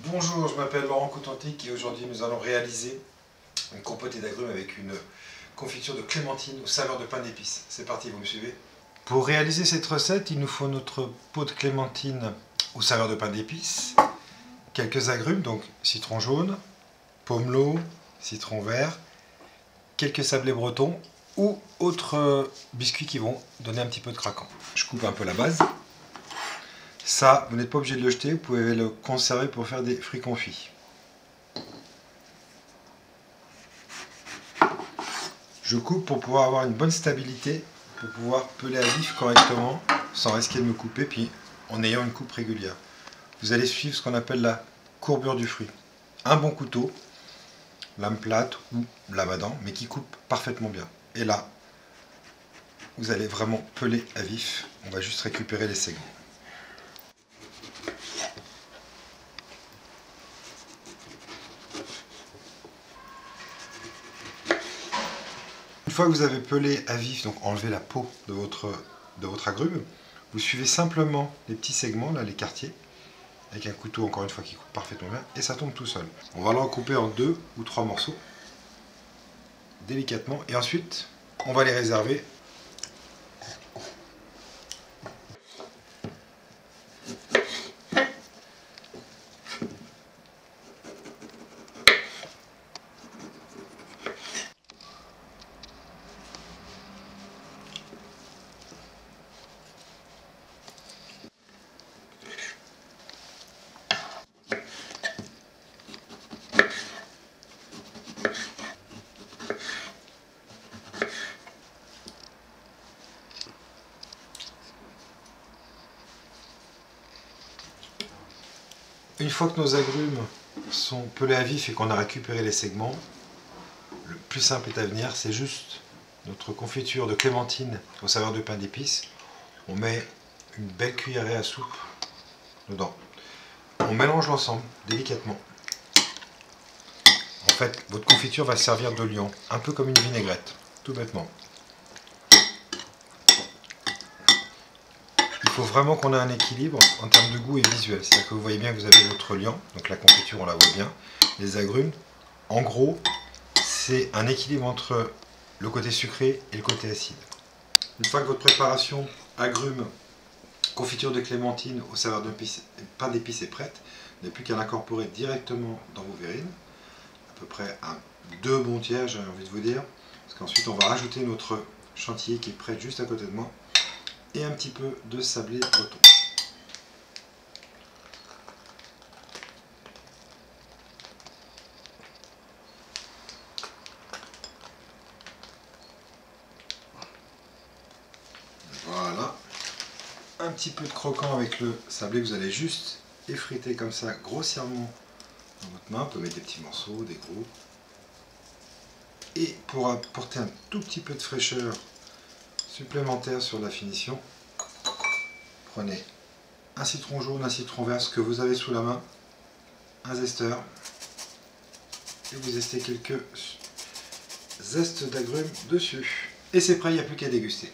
Bonjour, je m'appelle Laurent Cotentic et aujourd'hui nous allons réaliser une compotée d'agrumes avec une confiture de clémentine aux saveurs de pain d'épices. C'est parti, vous me suivez? Pour réaliser cette recette, il nous faut notre pot de clémentine aux saveurs de pain d'épices, quelques agrumes, donc citron jaune, pomelo, citron vert, quelques sablés bretons ou autres biscuits qui vont donner un petit peu de craquant. Je coupe un peu la base. Ça, vous n'êtes pas obligé de le jeter, vous pouvez le conserver pour faire des fruits confits. Je coupe pour pouvoir avoir une bonne stabilité, pour pouvoir peler à vif correctement, sans risquer de me couper, puis en ayant une coupe régulière. Vous allez suivre ce qu'on appelle la courbure du fruit. Un bon couteau, lame plate ou lame à dents, mais qui coupe parfaitement bien. Et là, vous allez vraiment peler à vif. On va juste récupérer les segments. Une fois que vous avez pelé à vif, donc enlevez la peau de votre agrume, vous suivez simplement les petits segments, là, les quartiers, avec un couteau encore une fois qui coupe parfaitement bien, et ça tombe tout seul. On va le recouper en 2 ou 3 morceaux, délicatement, et ensuite on va les réserver. Une fois que nos agrumes sont pelés à vif et qu'on a récupéré les segments, le plus simple est à venir, c'est juste notre confiture de clémentine aux saveurs de pain d'épices. On met une belle cuillerée à soupe dedans. On mélange l'ensemble délicatement. En fait, votre confiture va servir de liant, un peu comme une vinaigrette, tout bêtement. Il faut vraiment qu'on ait un équilibre en termes de goût et visuel. C'est-à-dire que vous voyez bien que vous avez votre liant, donc la confiture on la voit bien, les agrumes. En gros, c'est un équilibre entre le côté sucré et le côté acide. Une fois que votre préparation agrumes, confiture de clémentine aux saveurs de pain d'épices est prête, vous n'avez plus qu'à l'incorporer directement dans vos verrines, à peu près à 2 bons tiers, j'ai envie de vous dire, parce qu'ensuite on va rajouter notre chantilly qui est prêt juste à côté de moi, et un petit peu de sablé breton. Voilà. Un petit peu de croquant avec le sablé que vous allez juste effriter comme ça grossièrement dans votre main. Vous pouvez mettre des petits morceaux, des gros. Et pour apporter un tout petit peu de fraîcheur supplémentaire sur la finition, prenez un citron jaune, un citron vert, ce que vous avez sous la main, un zesteur, et vous zestez quelques zestes d'agrumes dessus. Et c'est prêt, il n'y a plus qu'à déguster.